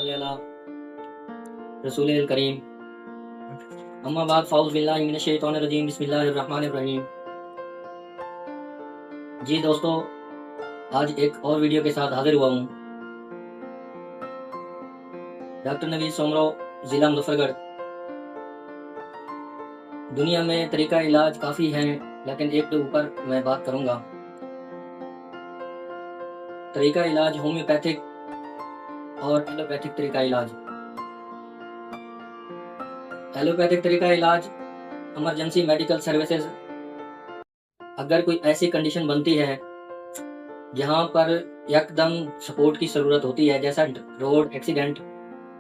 सल्ली अला रसूलिल करीम। अम्मा बाद फ़ाउज़ बिल्लाहि मिनश शैतानिर रजीम, बिस्मिल्लाहिर रहमानिर रहीम। जी दोस्तों, आज एक और वीडियो के साथ हाजिर हुआ हूँ। डॉक्टर नवीद सोमरो, ज़िला मुजफ्फरगढ़। दुनिया में तरीका इलाज काफ़ी हैं, लेकिन एक के ऊपर मैं बात करूँगा। तरीका इलाज होम्योपैथिक और एलोपैथिक तरीका इलाज। एलोपैथिक तरीका इलाज इमरजेंसी मेडिकल सर्विसेज। अगर कोई ऐसी कंडीशन बनती है जहाँ पर एकदम सपोर्ट की ज़रूरत होती है, जैसा रोड एक्सीडेंट,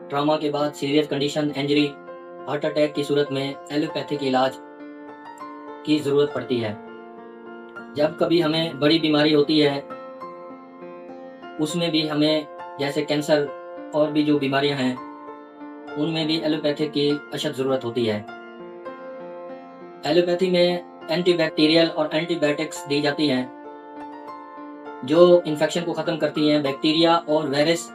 ट्रॉमा के बाद serious condition, injury, heart attack की सूरत में एलोपैथिक इलाज की ज़रूरत पड़ती है। जब कभी हमें बड़ी बीमारी होती है, उसमें भी हमें, जैसे कैंसर और भी जो बीमारियां हैं, उनमें भी एलोपैथिक की अशद ज़रूरत होती है। एलोपैथी में एंटीबैक्टीरियल और एंटीबायोटिक्स दी जाती हैं जो इन्फेक्शन को ख़त्म करती हैं, बैक्टीरिया और वायरस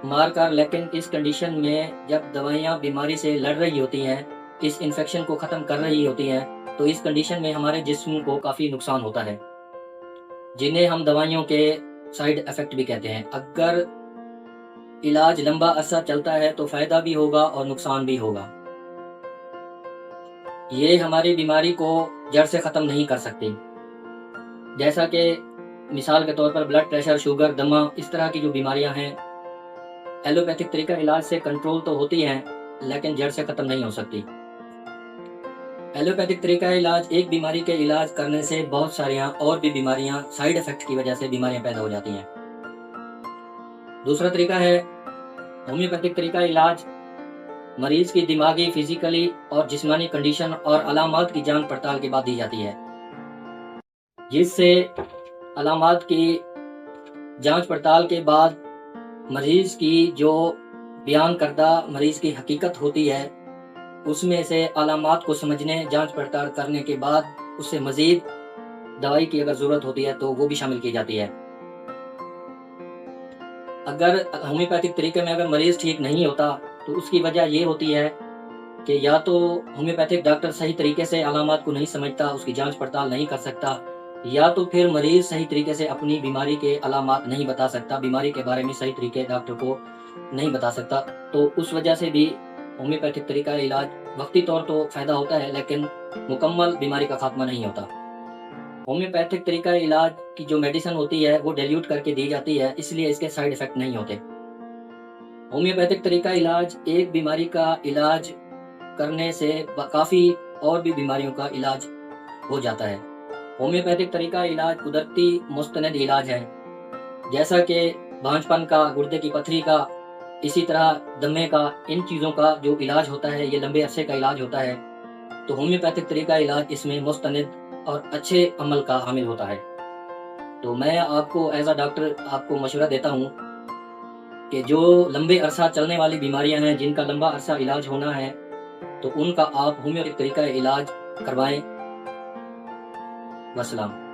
मारकर। लेकिन इस कंडीशन में जब दवाइयाँ बीमारी से लड़ रही होती हैं, इस इन्फेक्शन को ख़त्म कर रही होती हैं, तो इस कंडीशन में हमारे जिस्म को काफ़ी नुकसान होता है, जिन्हें हम दवाइयों के साइड इफ़ेक्ट भी कहते हैं। अगर इलाज लंबा अरसा चलता है तो फ़ायदा भी होगा और नुकसान भी होगा। ये हमारी बीमारी को जड़ से ख़त्म नहीं कर सकती। जैसा कि मिसाल के तौर पर ब्लड प्रेशर, शुगर, दमा, इस तरह की जो बीमारियां हैं, एलोपैथिक तरीका इलाज से कंट्रोल तो होती हैं, लेकिन जड़ से ख़त्म नहीं हो सकती। एलोपैथिक तरीका इलाज एक बीमारी के इलाज करने से बहुत सारी और भी बीमारियां साइड इफ़ेक्ट की वजह से बीमारियां पैदा हो जाती हैं। दूसरा तरीका है होम्योपैथिक तरीका इलाज। मरीज की दिमागी, फिजिकली और जिस्मानी कंडीशन और अलामात की जांच पड़ताल के बाद दी जाती है, जिससे अलामात की जांच पड़ताल के बाद मरीज की जो बयान करदा मरीज की हकीकत होती है, उसमें से अलामात को समझने, जांच पड़ताल करने के बाद उससे मजीद दवाई की अगर ज़रूरत होती है तो वो भी शामिल की जाती है। अगर होम्योपैथिक तरीके में अगर मरीज़ ठीक नहीं होता तो उसकी वजह ये होती है कि या तो होम्योपैथिक डॉक्टर सही तरीके से अलामात को नहीं समझता, उसकी जांच पड़ताल नहीं कर सकता, या तो फिर मरीज़ सही तरीके से अपनी बीमारी के अलामात नहीं बता सकता, बीमारी के बारे में सही तरीके डॉक्टर को नहीं बता सकता। तो उस वजह से भी होम्योपैथिक तरीका इलाज वक्ती तौर तो फ़ायदा होता है, लेकिन मुकम्मल बीमारी का खात्मा नहीं होता। होम्योपैथिक तरीका इलाज की जो मेडिसिन होती है वो डाइल्यूट करके दी जाती है, इसलिए इसके साइड इफ़ेक्ट नहीं होते। होम्योपैथिक तरीका इलाज एक बीमारी का इलाज करने से काफ़ी और भी बीमारियों का इलाज हो जाता है। होम्योपैथिक तरीका इलाज कुदरती मुस्तनद इलाज है, जैसा कि बांझपन का, गुर्दे की पथरी का, इसी तरह दमे का, इन चीज़ों का जो इलाज होता है ये लंबे अरसे का इलाज होता है। तो होम्योपैथिक तरीका इलाज इसमें मुस्तनद और अच्छे अमल का हामिल होता है। तो मैं आपको एज अ डॉक्टर आपको मशवरा देता हूँ कि जो लंबे अरसा चलने वाली बीमारियां हैं, जिनका लंबा अरसा इलाज होना है, तो उनका आप होम्योपैथिक तरीका इलाज करवाएं। वस्सलाम।